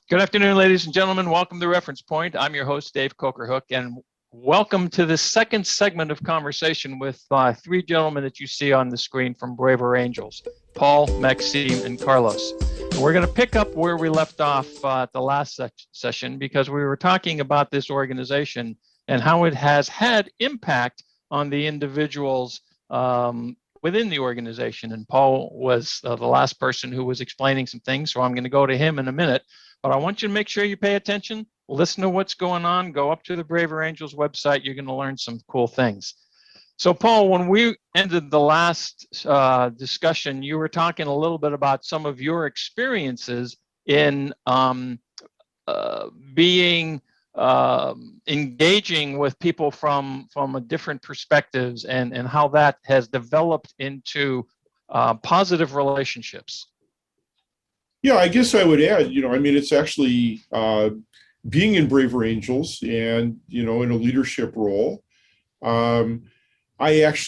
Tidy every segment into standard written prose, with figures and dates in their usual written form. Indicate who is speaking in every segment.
Speaker 1: Good afternoon, ladies and gentlemen. Welcome to Reference Point. I'm your host, Dave Coker-Hook, and welcome to the second segment of conversation with three gentlemen that you see on the screen from Braver Angels, Paul, Maxime, and Carlos. And we're going to pick up where we left off at the last session because we were talking about this organization and how it has had impact on the individuals within the organization. And Paul was the last person who was explaining some things, so I'm going to go to him in a minute. But I want you to make sure you pay attention, listen to what's going on, go up to the Braver Angels website. You're going to learn some cool things. So, Paul, when we ended the last discussion, you were talking a little bit about some of your experiences in engaging with people from different perspectives and how that has developed into positive relationships.
Speaker 2: Yeah, I guess I would add, it's actually being in Braver Angels and, in a leadership role. It's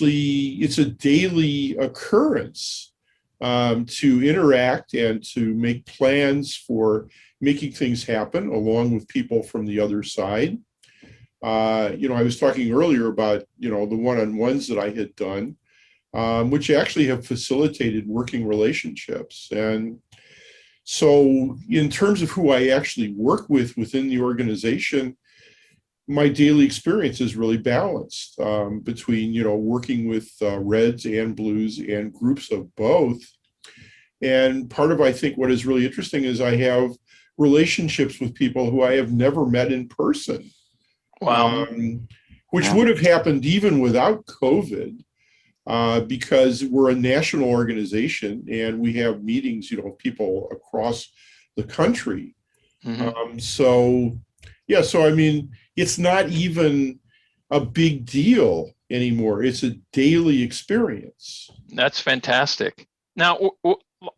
Speaker 2: a daily occurrence to interact and to make plans for making things happen along with people from the other side. I was talking earlier about, the one-on-ones that I had done, which actually have facilitated working relationships. And so in terms of who I actually work with within the organization, my daily experience is really balanced between, working with Reds and Blues and groups of both. And part of, I think, what is really interesting is I have relationships with people who I have never met in person.
Speaker 1: Wow.
Speaker 2: Which would have happened even without COVID. Because we're a national organization and we have meetings, people across the country.
Speaker 1: Mm-hmm.
Speaker 2: So it's not even a big deal anymore. It's a daily experience.
Speaker 1: That's fantastic. Now,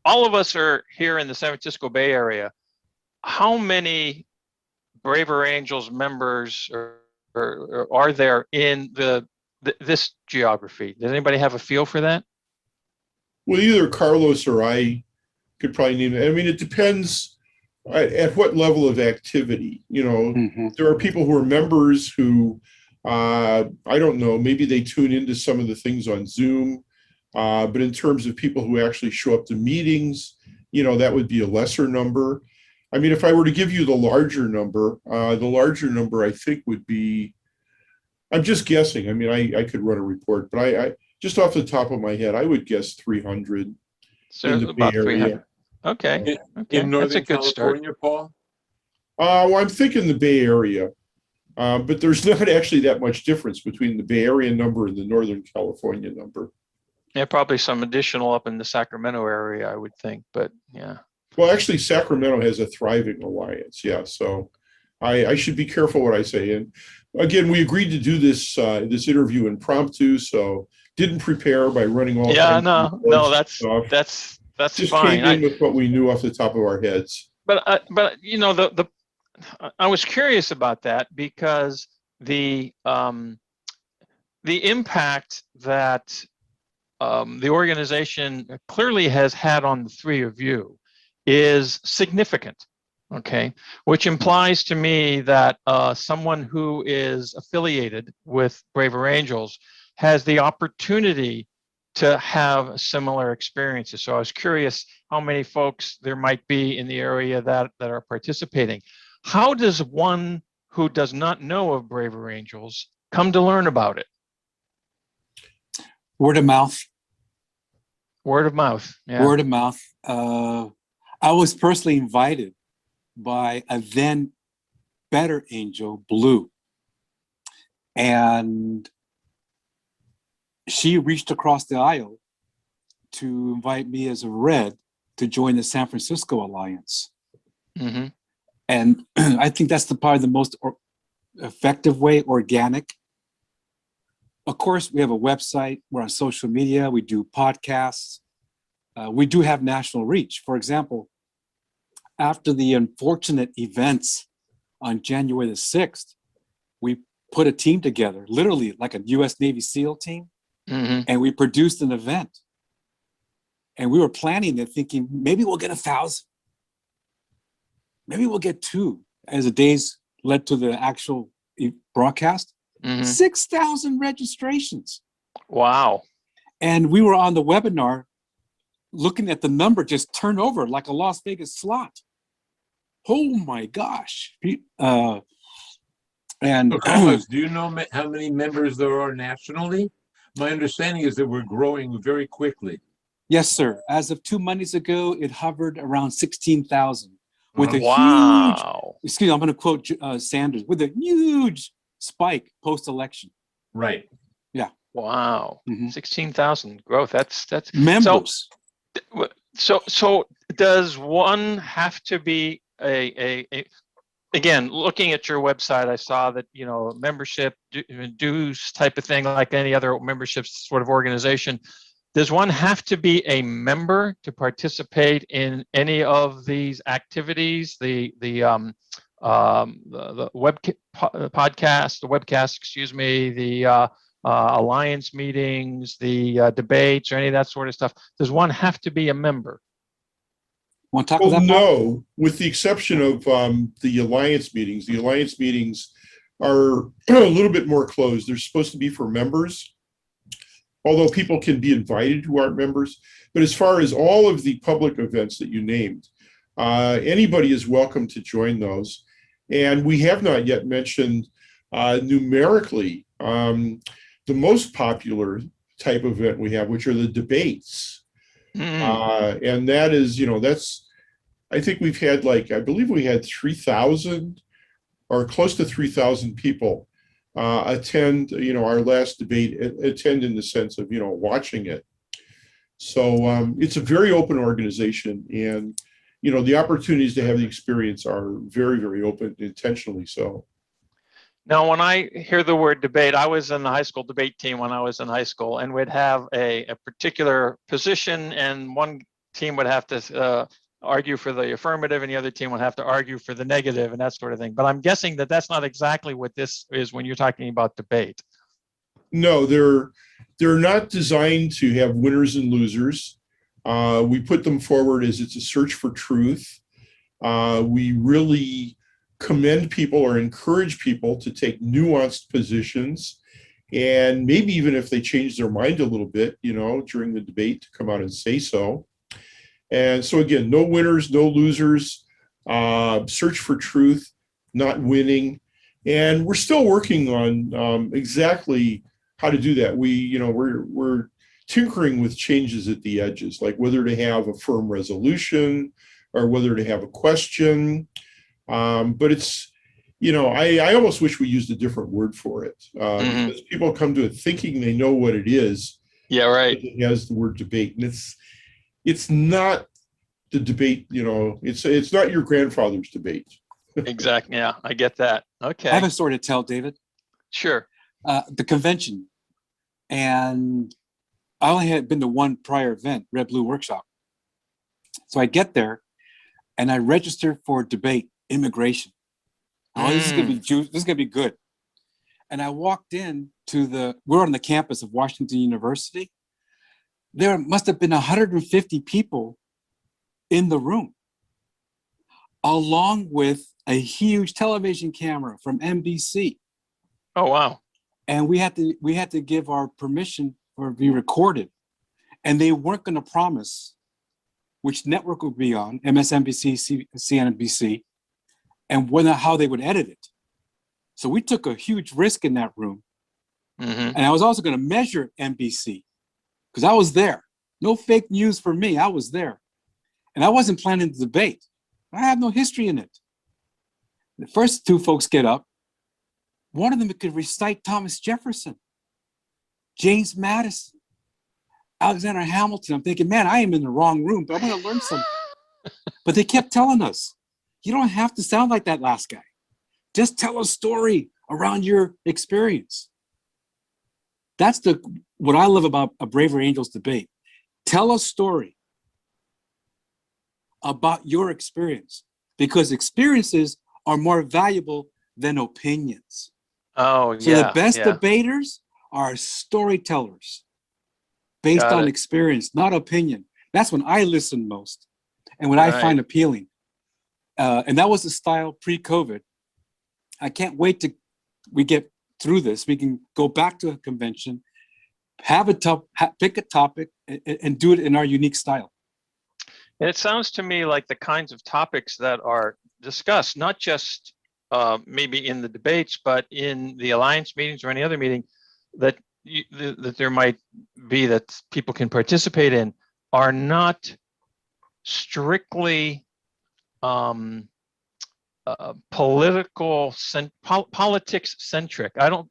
Speaker 1: all of us are here in the San Francisco Bay Area. How many Braver Angels members are there in this geography? Does anybody have a feel for that?
Speaker 2: Well, either Carlos or I could probably name it. I mean, it depends at what level of activity. There are people who are members who, I don't know, maybe they tune into some of the things on Zoom. But in terms of people who actually show up to meetings, that would be a lesser number. I mean, if I were to give you the larger number I think would be, I'm just guessing. I mean, I could run a report, but I just off the top of my head, I would guess 300
Speaker 1: So
Speaker 2: in the
Speaker 1: about
Speaker 2: Bay Area.
Speaker 1: 300. Okay.
Speaker 3: In Northern
Speaker 1: That's a good
Speaker 3: California,
Speaker 1: start.
Speaker 3: Paul?
Speaker 2: Well, I'm thinking the Bay Area, but there's not actually that much difference between the Bay Area number and the Northern California number.
Speaker 1: Yeah, probably some additional up in the Sacramento area, I would think, but yeah.
Speaker 2: Well, actually, Sacramento has a thriving alliance. Yeah, so I should be careful what I say. And again, we agreed to do this interview impromptu, so didn't prepare by running all.
Speaker 1: Yeah, no, that's
Speaker 2: just
Speaker 1: fine.
Speaker 2: Came in with what we knew off the top of our heads.
Speaker 1: But I was curious about that because the impact that the organization clearly has had on the three of you is significant. Okay, which implies to me that someone who is affiliated with Braver Angels has the opportunity to have similar experiences. So I was curious how many folks there might be in the area that are participating. How does one who does not know of Braver Angels come to learn about it?
Speaker 4: Word of mouth.
Speaker 1: Word of mouth. Yeah.
Speaker 4: Word of mouth. I was personally invited by a then Better Angel, Blue. And she reached across the aisle to invite me as a Red to join the San Francisco Alliance.
Speaker 1: Mm-hmm.
Speaker 4: And I think that's probably the most effective way, organic. Of course, we have a website, we're on social media, we do podcasts. We do have national reach. For example, after the unfortunate events on January the 6th, we put a team together, literally like a US Navy SEAL team, and we produced an event. And we were planning it thinking, maybe we'll get 1,000. maybe we'll get 2 as the days led to the actual broadcast.
Speaker 1: Mhm.
Speaker 4: 6,000 registrations.
Speaker 1: Wow.
Speaker 4: And we were on the webinar looking at the number just turn over like a Las Vegas slot. Oh my gosh. And
Speaker 3: So Thomas, do you know how many members there are nationally? My understanding is that we're growing very quickly.
Speaker 4: yes, sir. As of 2 Mondays ago, it hovered around 16,000 with a huge,
Speaker 1: Wow.
Speaker 4: excuse me, I'm going to quote Sanders, with a huge spike post-election.
Speaker 3: Right.
Speaker 1: Wow.
Speaker 4: Mhm.
Speaker 1: 16,000 growth. That's
Speaker 4: Members.
Speaker 1: so does one have to be again, looking at your website, I saw that, membership dues type of thing, like any other membership sort of organization. Does one have to be a member to participate in any of these activities? The webcast, excuse me, the alliance meetings, the debates, or any of that sort of stuff. Does one have to be a member?
Speaker 4: Want to talk
Speaker 2: Well,
Speaker 4: about that, Paul?
Speaker 2: no, with the exception of the alliance meetings. The alliance meetings are a little bit more closed. They're supposed to be for members, although people can be invited who aren't members. But as far as all of the public events that you named, anybody is welcome to join those. And we have not yet mentioned numerically the most popular type of event we have, which are the debates. And that is, I think we've had I believe we had 3,000 or close to 3,000 people attend, our last debate, attend in the sense of, watching it. So it's a very open organization, and, the opportunities to have the experience are very, very open, intentionally so.
Speaker 1: Now, when I hear the word debate, I was in the high school debate team when I was in high school, and we'd have a particular position, and one team would have to argue for the affirmative, and the other team would have to argue for the negative, and that sort of thing. But I'm guessing that that's not exactly what this is when you're talking about debate.
Speaker 2: No, they're not designed to have winners and losers. We put them forward as it's a search for truth. We really commend people or encourage people to take nuanced positions, and maybe even if they change their mind a little bit, during the debate, to come out and say so. And so again, no winners, no losers, search for truth, not winning. And we're still working on exactly how to do that. We're tinkering with changes at the edges, like whether to have a firm resolution or whether to have a question. But it's, I almost wish we used a different word for it, because people come to it thinking they know what it is.
Speaker 1: Yeah, right.
Speaker 2: It has the word debate, and it's not the debate, it's not your grandfather's debate.
Speaker 1: Exactly. Yeah, I get that. Okay.
Speaker 4: I have a story to tell, David.
Speaker 1: Sure.
Speaker 4: The convention, and I only had been to one prior event, Red Blue Workshop. So I get there and I register for debate, immigration. Oh, this is gonna be juice. This is gonna be good. And I walked in we're on the campus of Washington University. There must have been 150 people in the room, along with a huge television camera from NBC.
Speaker 1: Oh, wow.
Speaker 4: And we had to give our permission for be recorded. And they weren't going to promise which network would be on, MSNBC, CNBC, and how they would edit it. So we took a huge risk in that room. And I was also going to measure NBC because I was there. No fake news for me. I was there. And I wasn't planning the debate. I have no history in it. The first two folks get up. One of them could recite Thomas Jefferson, James Madison, Alexander Hamilton. I'm thinking, man, I am in the wrong room, but I'm going to learn something. But they kept telling us, you don't have to sound like that last guy. Just tell a story around your experience. That's what I love about a Braver Angels debate. Tell a story about your experience, because experiences are more valuable than opinions.
Speaker 1: Oh,
Speaker 4: So
Speaker 1: yeah.
Speaker 4: the best
Speaker 1: yeah.
Speaker 4: debaters are storytellers based
Speaker 1: Got
Speaker 4: on
Speaker 1: it.
Speaker 4: experience, not opinion. That's when I listen most and what I
Speaker 1: Right.
Speaker 4: find appealing. And that was the style pre-COVID. I can't wait to we get through this. We can go back to a convention, pick a topic, and do it in our unique style.
Speaker 1: And it sounds to me like the kinds of topics that are discussed, not just maybe in the debates, but in the alliance meetings or any other meeting that that there might be that people can participate in, are not strictly politics centric. I don't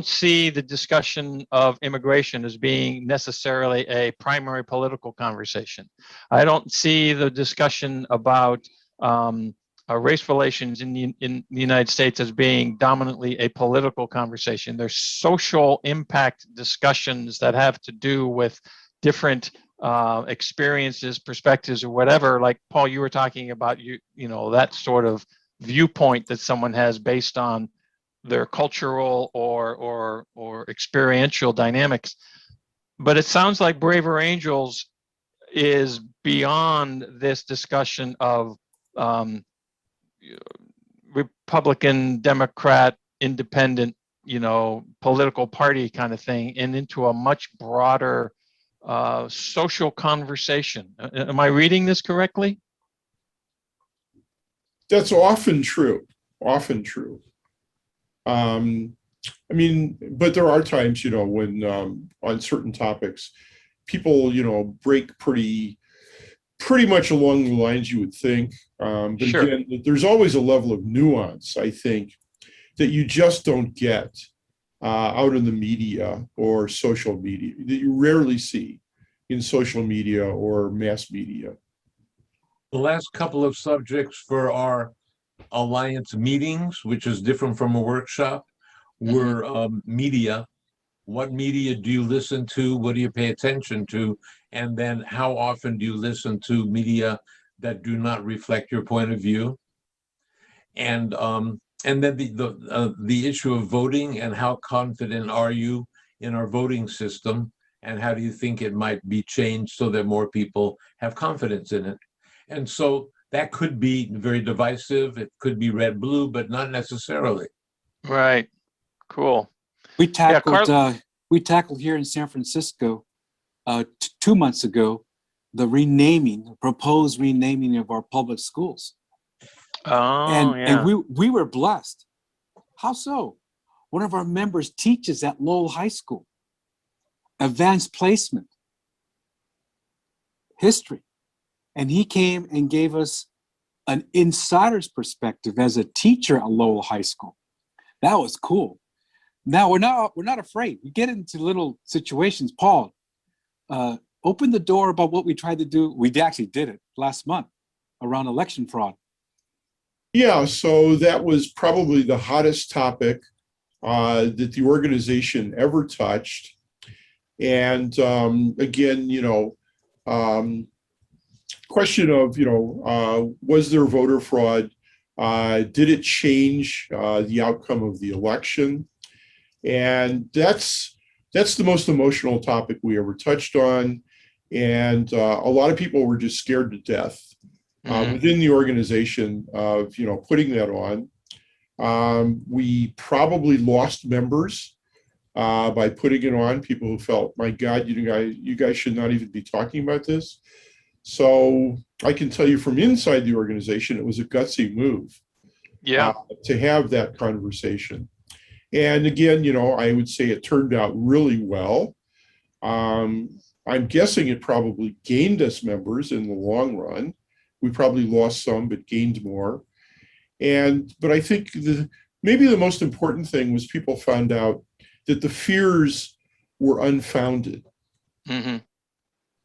Speaker 1: see the discussion of immigration as being necessarily a primary political conversation. I don't see the discussion about race relations in the United States as being dominantly a political conversation. There's social impact discussions that have to do with different experiences, perspectives, or whatever. Like Paul, you were talking about, you know, that sort of viewpoint that someone has based on their cultural or experiential dynamics. But it sounds like Braver Angels is beyond this discussion of Republican, Democrat, independent, you know, political party kind of thing, and into a much broader social conversation. Am I reading this correctly?
Speaker 2: That's often true. Often true. I mean, but there are times, you know, when on certain topics, people, you know, break pretty much along the lines you would think. But
Speaker 1: Sure.
Speaker 2: again, there's always a level of nuance, I think, that you just don't get out in the media or social media, that you rarely see in social media or mass media.
Speaker 3: The last couple of subjects for our alliance meetings, which is different from a workshop, were media. What media do you listen to? What do you pay attention to? And then how often do you listen to media that do not reflect your point of view? And then the issue of voting, and how confident are you in our voting system, and how do you think it might be changed so that more people have confidence in it? And so that could be very divisive. It could be red-blue, but not necessarily.
Speaker 1: Right. Cool.
Speaker 4: We tackled
Speaker 1: Carl-
Speaker 4: we tackled here in San Francisco 2 months ago the proposed renaming of our public schools.
Speaker 1: Oh,
Speaker 4: And we were blessed. How so? One of our members teaches at Lowell High School, advanced placement, history. And he came and gave us an insider's perspective as a teacher at Lowell High School. That was cool. Now we're not afraid. We get into little situations. Paul, open the door about what we tried to do. We actually did it last month around election fraud.
Speaker 2: Yeah, so that was probably the hottest topic that the organization ever touched. And again, you know, question of, you know, was there voter fraud? Did it change the outcome of the election? And that's the most emotional topic we ever touched on. And a lot of people were just scared to death within the organization of, you know, putting that on. We probably lost members by putting it on. People who felt, my God, you guys should not even be talking about this. So I can tell you from inside the organization, it was a gutsy move.
Speaker 1: Yeah.
Speaker 2: To have that conversation. And again, you know, I would say it turned out really well. I'm guessing it probably gained us members in the long run. We probably lost some, but gained more. But I think maybe the most important thing was people found out that the fears were unfounded.
Speaker 1: Mm-hmm.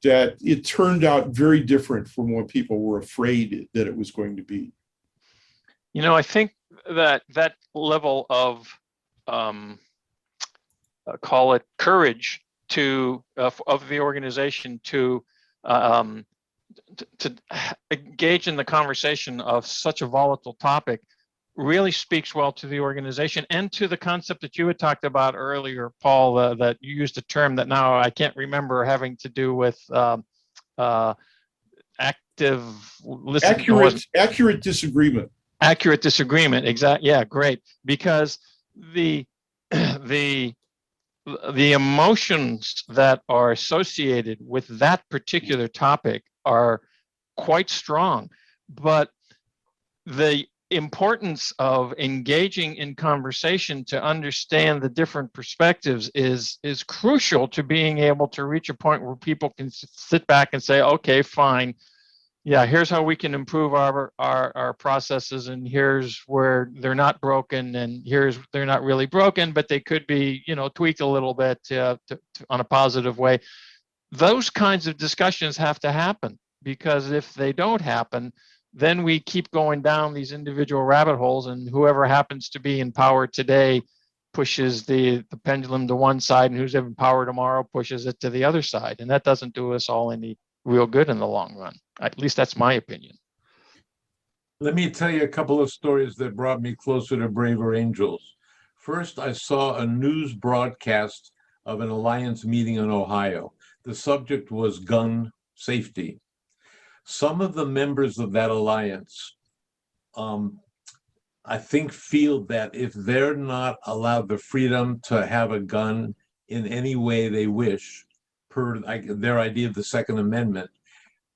Speaker 2: That it turned out very different from what people were afraid that it was going to be.
Speaker 1: You know, I think that level of call it courage of the organization to engage in the conversation of such a volatile topic really speaks well to the organization and to the concept that you had talked about earlier, Paul, that you used a term that now I can't remember, having to do with listen. It wasn't-
Speaker 2: Accurate disagreement.
Speaker 1: Accurate disagreement. Exactly. Yeah, great. Because the the the emotions that are associated with that particular topic are quite strong, but the importance of engaging in conversation to understand the different perspectives is crucial to being able to reach a point where people can sit back and say, okay, fine, yeah, here's how we can improve our processes, and here's where they're not broken, and here's they're not really broken, but they could be, tweaked a little bit on a positive way. Those kinds of discussions have to happen, because if they don't happen, then we keep going down these individual rabbit holes, and whoever happens to be in power today pushes the pendulum to one side, and who's in power tomorrow pushes it to the other side. And that doesn't do us all any real good in the long run. At least that's my opinion.
Speaker 3: Let me tell you a couple of stories that brought me closer to Braver Angels. First, I saw a news broadcast of an Alliance meeting in Ohio. The subject was gun safety. Some of the members of that alliance, I think, feel that if they're not allowed the freedom to have a gun in any way they wish, per their idea of the Second Amendment,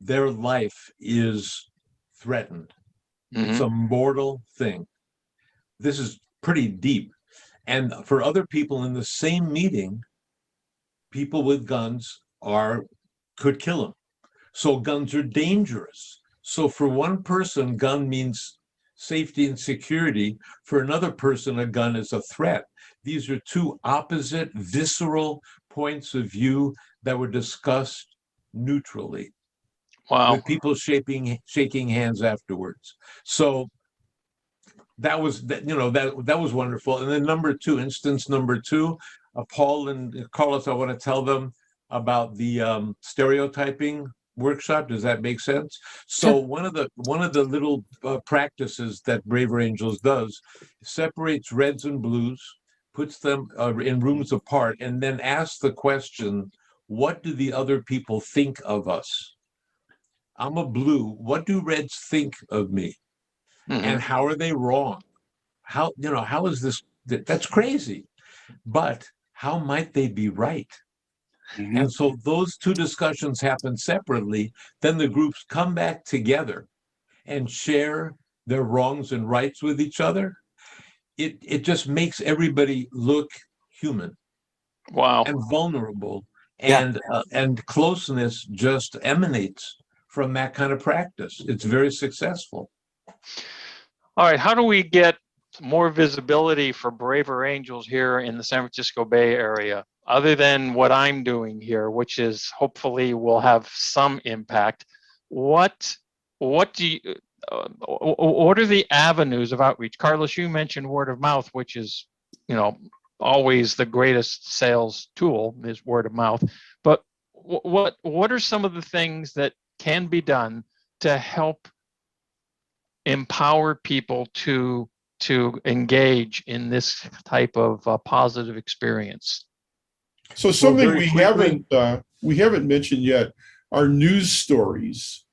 Speaker 3: their life is threatened. It's a mortal thing. This is pretty deep. And for other people in the same meeting, people with guns could kill them. So guns are dangerous. So for one person, gun means safety and security. For another person, a gun is a threat. These are two opposite, visceral points of view that were discussed neutrally.
Speaker 1: Wow.
Speaker 3: With people shaking hands afterwards. So that was that was wonderful. And then instance number two, Paul and Carlos, I want to tell them about the stereotyping workshop. Does that make sense? So
Speaker 4: Sure.
Speaker 3: one of the little practices that Braver Angels does separates reds and blues, puts them in rooms apart, and then asks the question, what do the other people think of us? I'm a blue. What do reds think of me? And how are they wrong? How is this? That's crazy. But how might they be right?
Speaker 4: Mhm.
Speaker 3: And so those two discussions happen separately. Then the groups come back together and share their wrongs and rights with each other. It just makes everybody look human.
Speaker 1: Wow.
Speaker 3: And vulnerable,
Speaker 4: Yeah.
Speaker 3: and closeness just emanates from that kind of practice. It's very successful.
Speaker 1: All right. How do we get more visibility for Braver Angels here in the San Francisco Bay Area, other than what I'm doing here, which is hopefully will have some impact? What are the avenues of outreach? Carlos, you mentioned word of mouth, which is, always the greatest sales tool is word of mouth. But what are some of the things that can be done to help empower people to engage in this type of positive experience?
Speaker 2: So something
Speaker 3: very
Speaker 2: we haven't mentioned yet are news stories.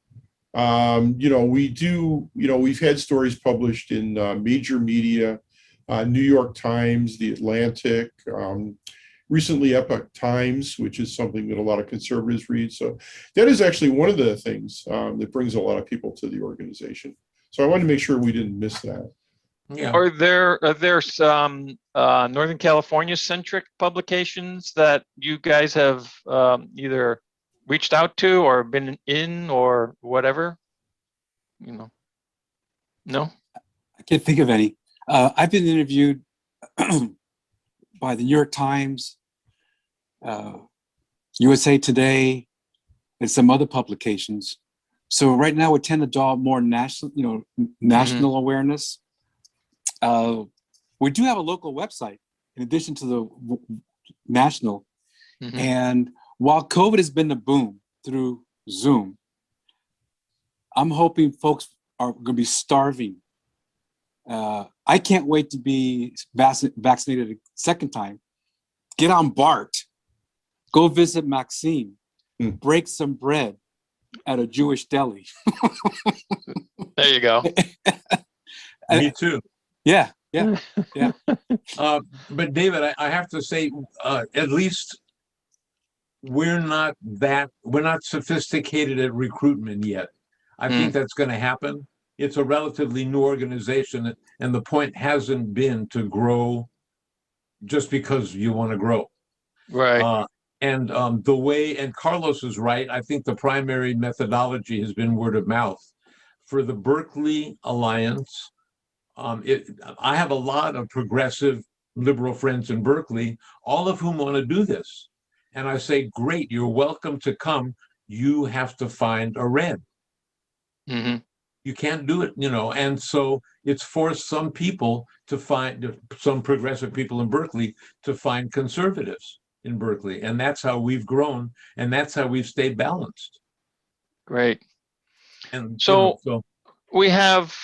Speaker 2: We've had stories published in major media, New York Times, The Atlantic, recently Epoch Times, which is something that a lot of conservatives read. So that is actually one of the things that brings a lot of people to the organization. So I wanted to make sure we didn't miss that.
Speaker 3: Yeah.
Speaker 1: Are there some Northern California centric publications that you guys have either reached out to or been in or whatever? No?
Speaker 4: I can't think of any. I've been interviewed by the New York Times, USA Today, and some other publications. So right now we tend to draw more national awareness. We do have a local website in addition to the national. And while COVID has been a boom through Zoom, I'm hoping folks are going to be starving. I can't wait to be vaccinated a second time. Get on BART, go visit Maxime, break some bread, at a Jewish deli.
Speaker 1: There you go.
Speaker 3: Me too.
Speaker 4: Yeah.
Speaker 3: But David, I have to say, at least we're not sophisticated at recruitment yet. I think that's going to happen. It's a relatively new organization, and the point hasn't been to grow just because you want to grow.
Speaker 1: Right.
Speaker 3: And the way, and Carlos is right, I think the primary methodology has been word of mouth. For the Berkeley Alliance, I have a lot of progressive liberal friends in Berkeley, all of whom want to do this. And I say, great, you're welcome to come. You have to find a red.
Speaker 1: Hmm.
Speaker 3: You can't do it, and so it's forced some people to find, some progressive people in Berkeley to find conservatives in Berkeley. And that's how we've grown, and that's how we've stayed balanced.
Speaker 1: Great.
Speaker 3: And
Speaker 1: So we have,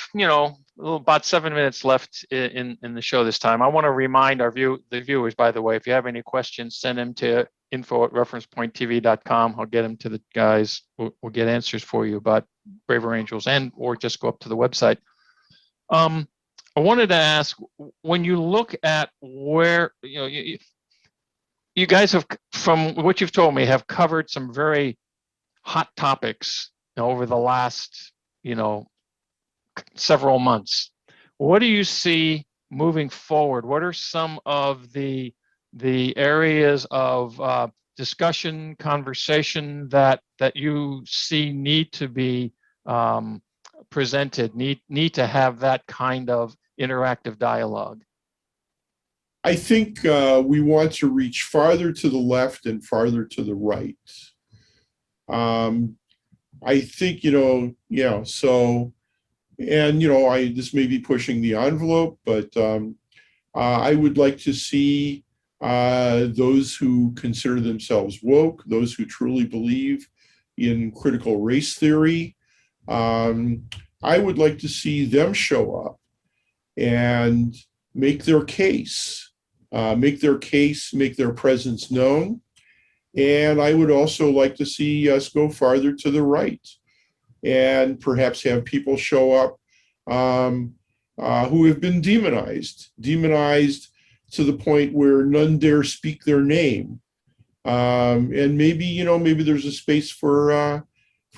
Speaker 1: about 7 minutes left in the show this time. I want to remind the viewers, by the way, if you have any questions, send them to info@referencepointtv.com. I'll get them to the guys. We'll get answers for you about Braver Angels, or just go up to the website. I wanted to ask, when you look at where, you guys have, from what you've told me, have covered some very hot topics over the last, several months. What do you see moving forward? What are some of the areas of discussion, conversation that you see need to be presented, need to have that kind of interactive dialogue?
Speaker 2: I think we want to reach farther to the left and farther to the right. I think, so, and, this may be pushing the envelope, but I would like to see those who consider themselves woke, those who truly believe in critical race theory. I would like to see them show up and make their case, make their presence known. And I would also like to see us go farther to the right and perhaps have people show up who have been demonized to the point where none dare speak their name. And maybe there's a space for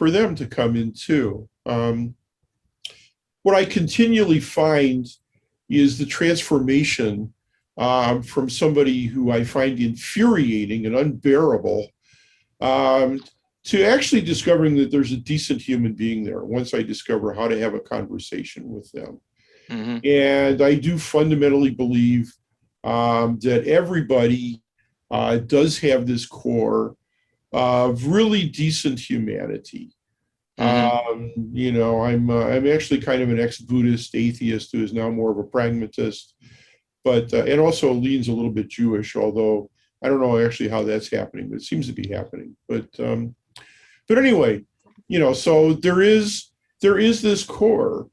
Speaker 2: them to come in too. What I continually find is the transformation from somebody who I find infuriating and unbearable to actually discovering that there's a decent human being there once I discover how to have a conversation with them. Mm-hmm. And I do fundamentally believe that everybody does have this core of really decent humanity. Mm-hmm. I'm actually kind of an ex-Buddhist atheist who is now more of a pragmatist, but and also leans a little bit Jewish, although I don't know actually how that's happening, but it seems to be happening. But anyway, so there is this core,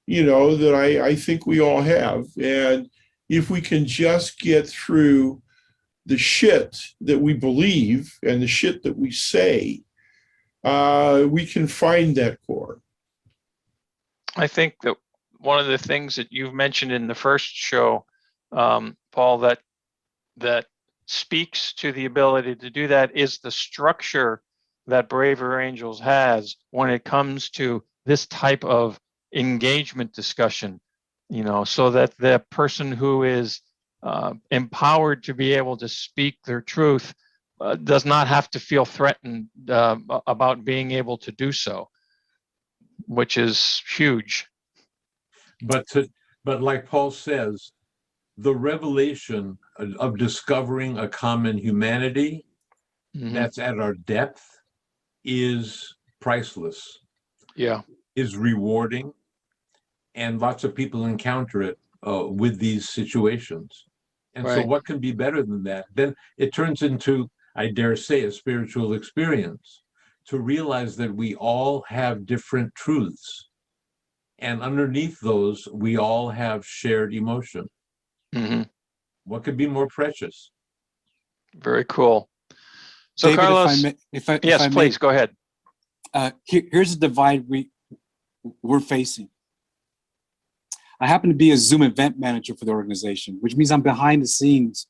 Speaker 2: that I think we all have, and if we can just get through the shit that we believe and the shit that we say, we can find that core.
Speaker 1: I think that one of the things that you've mentioned in the first show, Paul, that speaks to the ability to do that is the structure that Braver Angels has when it comes to this type of engagement discussion, so that the person who is empowered to be able to speak their truth does not have to feel threatened about being able to do so, which is huge.
Speaker 3: But like Paul says, the revelation of discovering a common humanity mm-hmm. that's at our depth is priceless.
Speaker 1: Yeah.
Speaker 3: Is rewarding. And lots of people encounter it with these situations. And right. So what can be better than that? Then it turns into, I dare say, a spiritual experience to realize that we all have different truths. And underneath those, we all have shared emotion. Mm-hmm. What could be more precious?
Speaker 1: Very cool. So
Speaker 4: David,
Speaker 1: Carlos,
Speaker 4: if I
Speaker 1: please go ahead.
Speaker 4: Here's the divide we're facing. I happen to be a Zoom event manager for the organization, which means I'm behind the scenes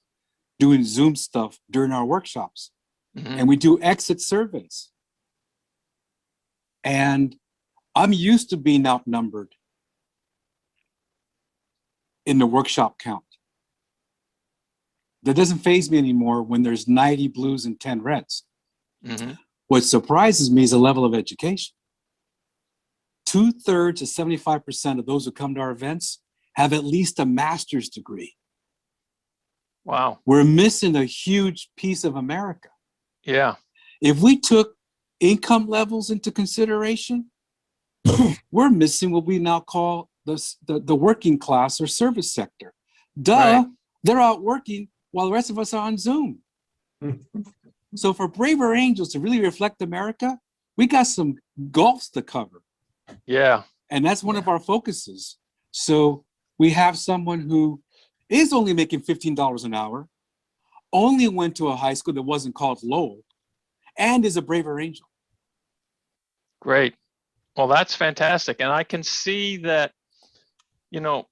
Speaker 4: doing Zoom stuff during our workshops.
Speaker 1: Mhm.
Speaker 4: And we do exit surveys. And I'm used to being outnumbered in the workshop count. That doesn't faze me anymore when there's 90 blues and 10 reds.
Speaker 1: Mhm.
Speaker 4: What surprises me is the level of education. 2/3 to 75% of those who come to our events have at least a master's degree.
Speaker 1: Wow.
Speaker 4: We're missing a huge piece of America.
Speaker 1: Yeah.
Speaker 4: If we took income levels into consideration, we're missing what we now call the working class or service sector. Duh,
Speaker 1: Right.
Speaker 4: they're out working while the rest of us are on Zoom. So for Braver Angels to really reflect America, we got some gulfs to cover.
Speaker 1: Yeah.
Speaker 4: And that's one of our focuses. So we have someone who is only making $15 an hour, only went to a high school that wasn't called Lowell, and is a Braver Angel.
Speaker 1: Great. Well, that's fantastic. And I can see that, you know,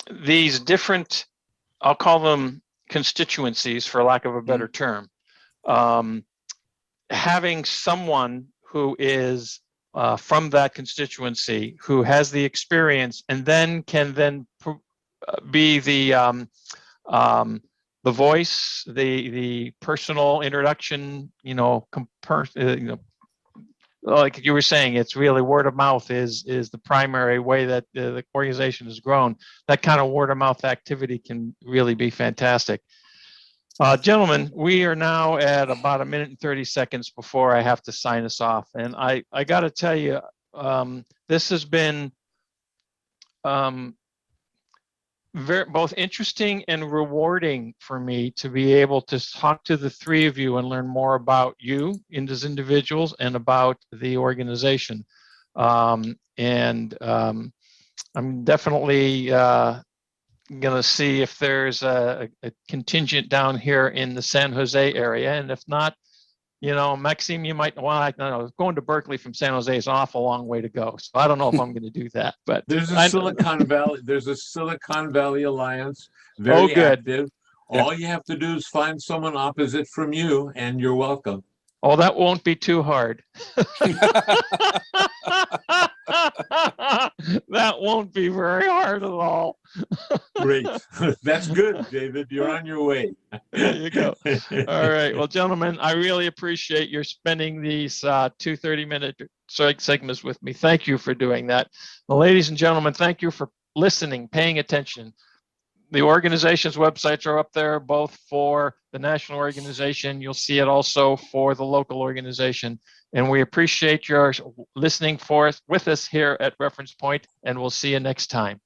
Speaker 1: these different, I'll call them constituencies, for lack of a better term, having someone who is from that constituency, who has the experience, and then can then be the voice, the personal introduction, like you were saying, it's really word of mouth is the primary way that the organization has grown. That kind of word of mouth activity can really be fantastic. Gentlemen, we are now at about 1 minute and 30 seconds before I have to sign us off. And I got to tell you, this has been both interesting and rewarding for me to be able to talk to the three of you and learn more about you as individuals and about the organization. I'm definitely going to see if there's a contingent down here in the San Jose area. And if not, Maxime, you might, well, I don't know, going to Berkeley from San Jose is an awful long way to go. So I don't know if I'm going to do that, but
Speaker 3: There's a Silicon Valley Alliance,
Speaker 1: Oh,
Speaker 3: very
Speaker 1: good.
Speaker 3: active. All you have to do is find someone opposite from you and you're welcome.
Speaker 1: Oh, that won't be too hard. That won't be very hard at all.
Speaker 3: Great. That's good, David. You're on your way.
Speaker 1: There you go. All right. Well, gentlemen, I really appreciate your spending these 2 30-minute segments with me. Thank you for doing that. Well, ladies and gentlemen, thank you for listening, paying attention. The organization's websites are up there, both for the national organization. You'll see it also for the local organization. And we appreciate your listening with us here at Reference Point, and we'll see you next time.